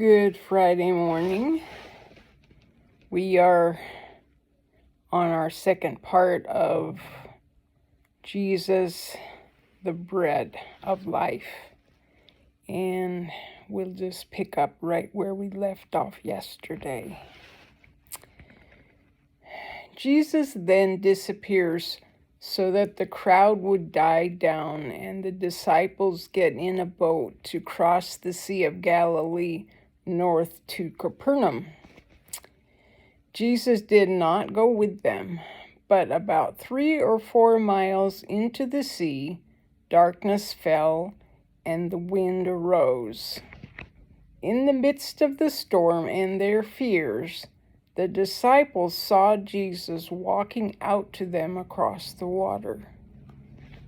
Good Friday morning. We are on our second part of Jesus, the bread of life. And we'll just pick up right where we left off yesterday. Jesus then disappears so that the crowd would die down and the disciples get in a boat to cross the Sea of Galilee north to Capernaum. Jesus did not go with them, but about 3 or 4 miles into the sea, darkness fell and the wind arose. In the midst of the storm and their fears, the disciples saw Jesus walking out to them across the water.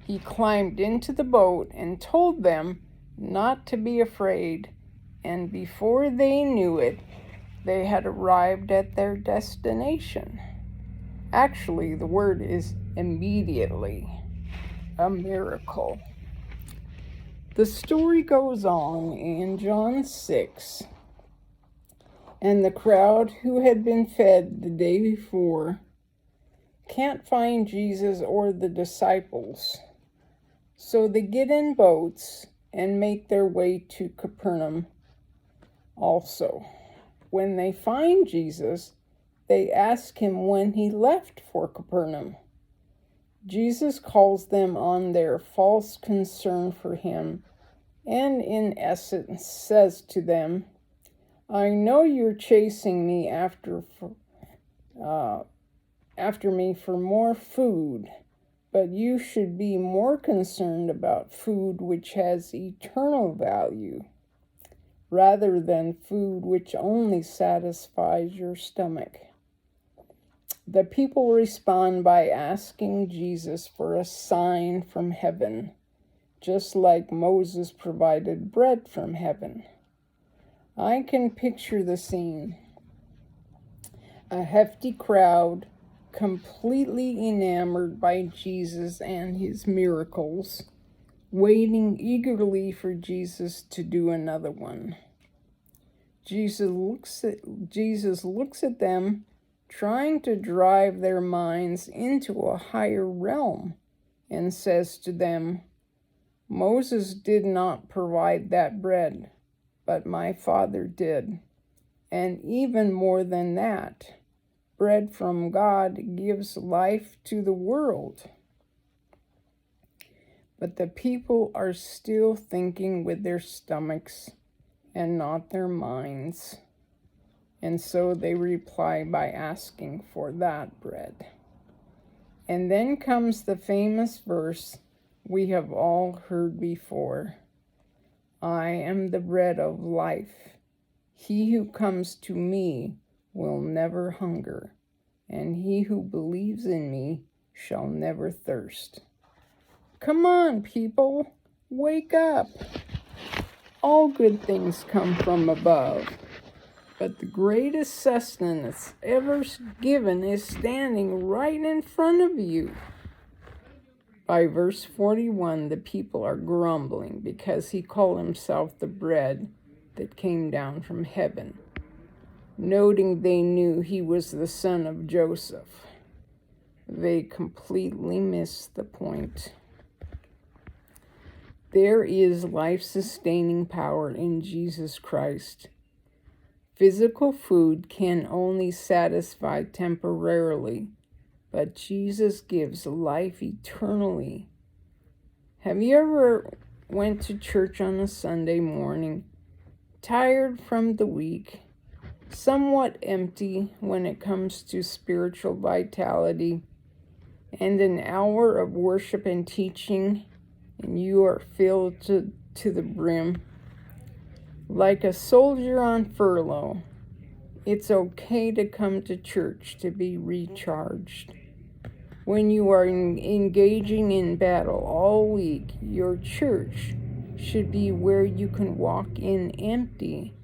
He climbed into the boat and told them not to be afraid, and before they knew it, they had arrived at their destination. Actually, the word is immediately, a miracle. The story goes on in John 6. And the crowd who had been fed the day before can't find Jesus or the disciples. So they get in boats and make their way to Capernaum also. When they find Jesus, they ask him when he left for Capernaum. Jesus calls them on their false concern for him and in essence says to them, I know you're chasing me after me for more food, but you should be more concerned about food which has eternal value, rather than food which only satisfies your stomach. The people respond by asking Jesus for a sign from heaven, just like Moses provided bread from heaven. I can picture the scene. A hefty crowd, completely enamored by Jesus and his miracles, waiting eagerly for Jesus to do another one. Jesus looks at them, trying to drive their minds into a higher realm, and says to them, Moses did not provide that bread, but my Father did. And even more than that, bread from God gives life to the world. But the people are still thinking with their stomachs and not their minds. And so they reply by asking for that bread. And then comes the famous verse we have all heard before. I am the bread of life. He who comes to me will never hunger, and he who believes in me shall never thirst. Come on, people, wake up. All good things come from above, but the greatest sustenance ever given is standing right in front of you. By verse 41, the people are grumbling because he called himself the bread that came down from heaven, noting they knew he was the son of Joseph. They completely missed the point. There is life-sustaining power in Jesus Christ. Physical food can only satisfy temporarily, but Jesus gives life eternally. Have you ever went to church on a Sunday morning, tired from the week, somewhat empty when it comes to spiritual vitality, and an hour of worship and teaching, and you are filled to the brim? Like a soldier on furlough, it's okay to come to church to be recharged. When you are engaging in battle all week, your church should be where you can walk in empty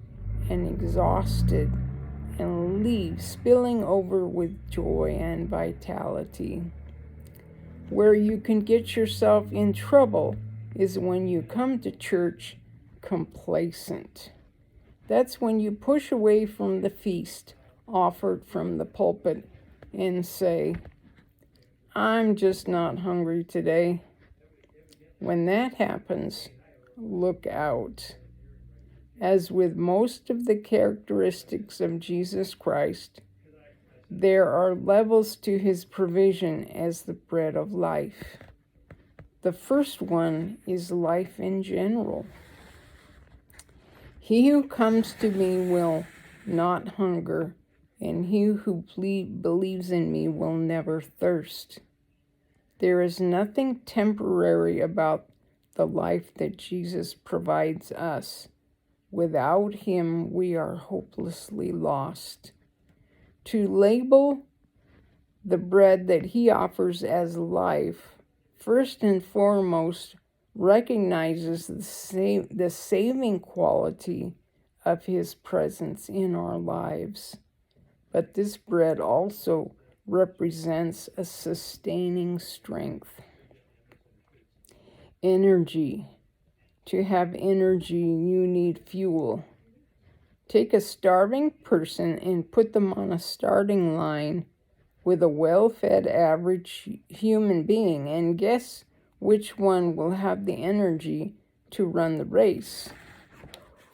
and exhausted and leave spilling over with joy and vitality. Where you can get yourself in trouble is when you come to church complacent. That's when you push away from the feast offered from the pulpit and say, I'm just not hungry today. When that happens, look out. As with most of the characteristics of Jesus Christ, there are levels to his provision as the bread of life. The first one is life in general. He who comes to me will not hunger, and he who believes in me will never thirst. There is nothing temporary about the life that Jesus provides us. Without him, we are hopelessly lost. To label the bread that he offers as life, first and foremost, recognizes the saving quality of his presence in our lives. But this bread also represents a sustaining strength. Energy. To have energy, you need fuel. Take a starving person and put them on a starting line with a well-fed average human being, and guess which one will have the energy to run the race.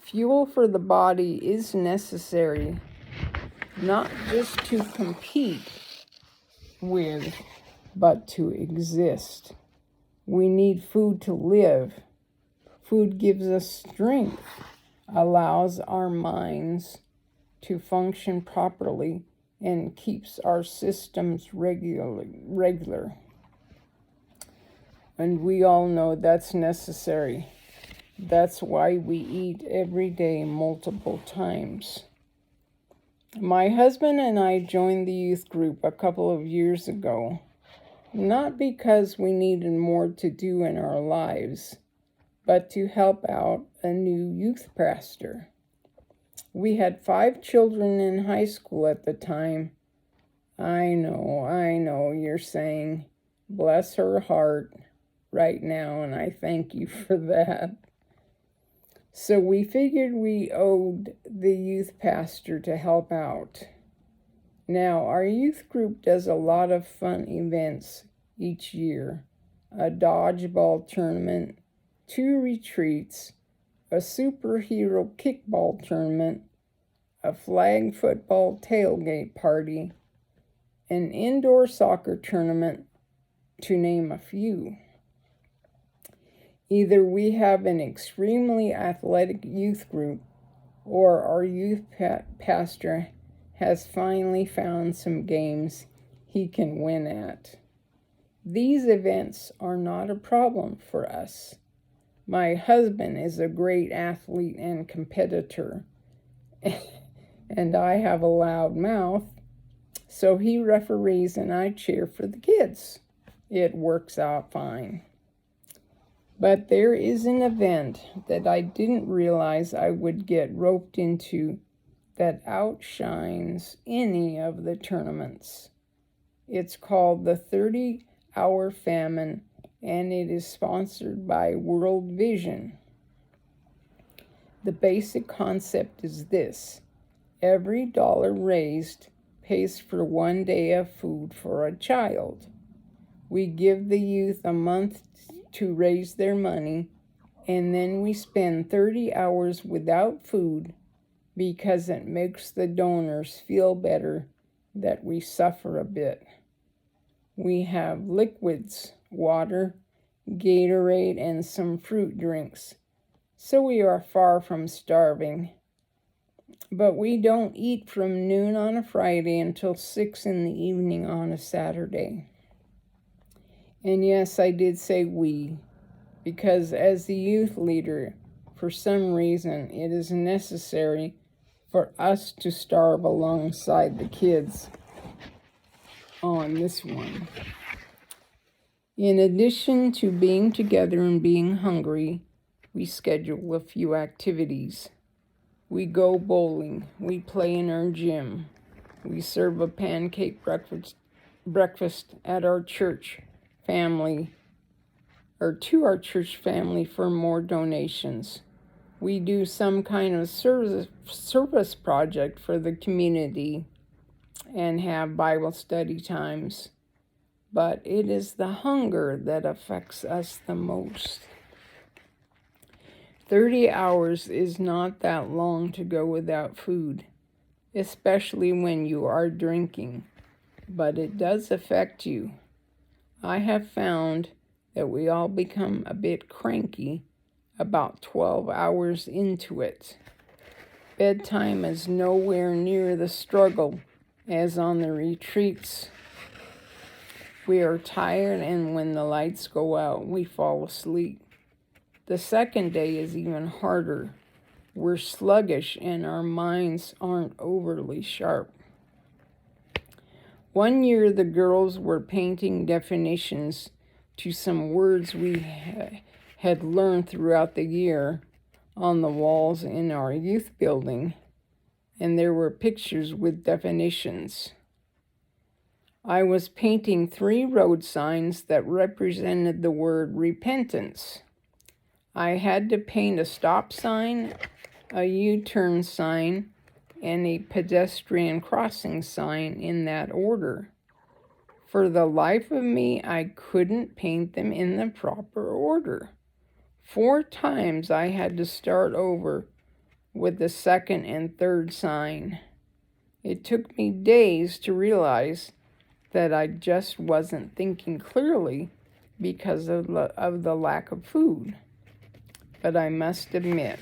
Fuel for the body is necessary, not just to compete with, but to exist. We need food to live. Food gives us strength, allows our minds to function properly, and keeps our systems regular. And we all know that's necessary. That's why we eat every day multiple times. My husband and I joined the youth group a couple of years ago, not because we needed more to do in our lives, but to help out a new youth pastor. We had 5 children in high school at the time. I know, you're saying, bless her heart right now, and I thank you for that. So we figured we owed the youth pastor to help out. Now, our youth group does a lot of fun events each year. A dodgeball tournament, 2 retreats, a superhero kickball tournament, a flag football tailgate party, an indoor soccer tournament, to name a few. Either we have an extremely athletic youth group, or our youth pastor has finally found some games he can win at. These events are not a problem for us. My husband is a great athlete and competitor, and I have a loud mouth, so he referees and I cheer for the kids. It works out fine. But there is an event that I didn't realize I would get roped into that outshines any of the tournaments. It's called the 30-Hour Famine, and it is sponsored by World Vision. The basic concept is this: every dollar raised pays for 1 day of food for a child. We give the youth a month to raise their money, and then we spend 30 hours without food because it makes the donors feel better that we suffer a bit. We have liquids, water, Gatorade, and some fruit drinks, so we are far from starving. But we don't eat from noon on a Friday until 6 in the evening on a Saturday. And yes, I did say we, because as the youth leader, for some reason, it is necessary for us to starve alongside the kids on this one. In addition to being together and being hungry, we schedule a few activities. We go bowling, we play in our gym, we serve a pancake breakfast at our church family, or to our church family for more donations. we do some kind of service project for the community and have Bible study times. But it is the hunger that affects us the most. 30 hours is not that long to go without food, especially when you are drinking, but it does affect you. I have found that we all become a bit cranky about 12 hours into it. Bedtime is nowhere near the struggle as on the retreats. We are tired, and when the lights go out, we fall asleep. The second day is even harder. We're sluggish and our minds aren't overly sharp. One year, the girls were painting definitions to some words we had learned throughout the year on the walls in our youth building, and there were pictures with definitions. I was painting 3 road signs that represented the word repentance. I had to paint a stop sign, a U-turn sign, and a pedestrian crossing sign in that order. For the life of me, I couldn't paint them in the proper order. 4 times I had to start over with the second and third sign. It took me days to realize that I just wasn't thinking clearly because of the lack of food. But I must admit,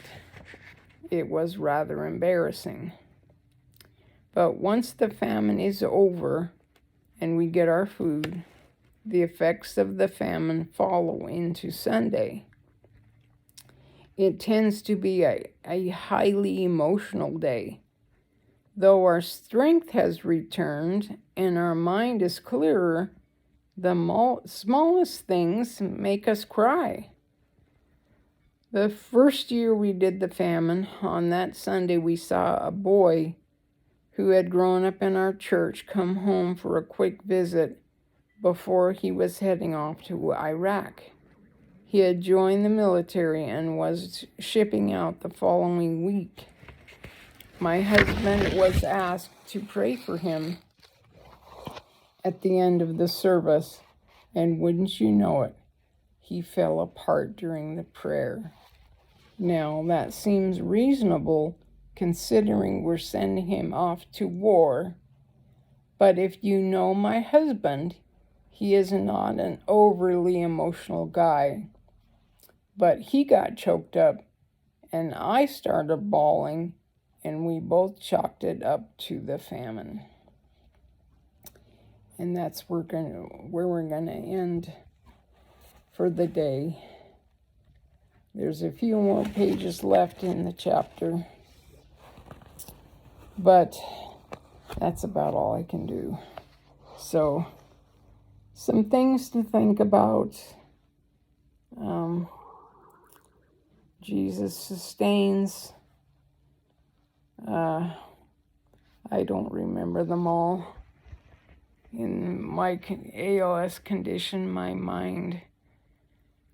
it was rather embarrassing. But once the famine is over and we get our food, the effects of the famine follow into Sunday. It tends to be a highly emotional day. Though our strength has returned and our mind is clearer, the smallest things make us cry. The first year we did the famine, on that Sunday we saw a boy who had grown up in our church come home for a quick visit before he was heading off to Iraq. He had joined the military and was shipping out the following week. My husband was asked to pray for him at the end of the service, and wouldn't you know it, he fell apart during the prayer. Now, that seems reasonable considering we're sending him off to war, but if you know my husband, he is not an overly emotional guy. But he got choked up, and I started bawling, and we both chalked it up to the famine. And that's where we're gonna end for the day. There's a few more pages left in the chapter, but that's about all I can do. So, some things to think about. Jesus sustains. I don't remember them all. In my ALS condition, my mind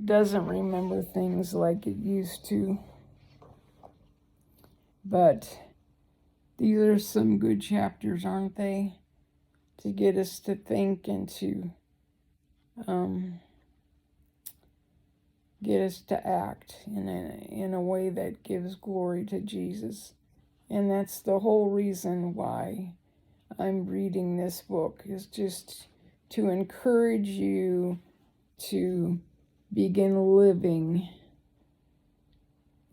doesn't remember things like it used to. But these are some good chapters, aren't they? To get us to think and to get us to act in a way that gives glory to Jesus. And that's the whole reason why I'm reading this book, is just to encourage you to begin living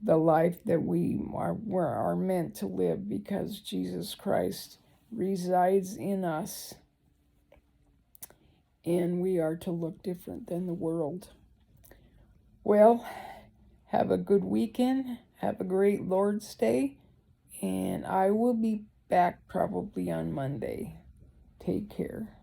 the life that we are meant to live, because Jesus Christ resides in us, and we are to look different than the world. Well, have a good weekend. Have a great Lord's Day. And I will be back probably on Monday. Take care.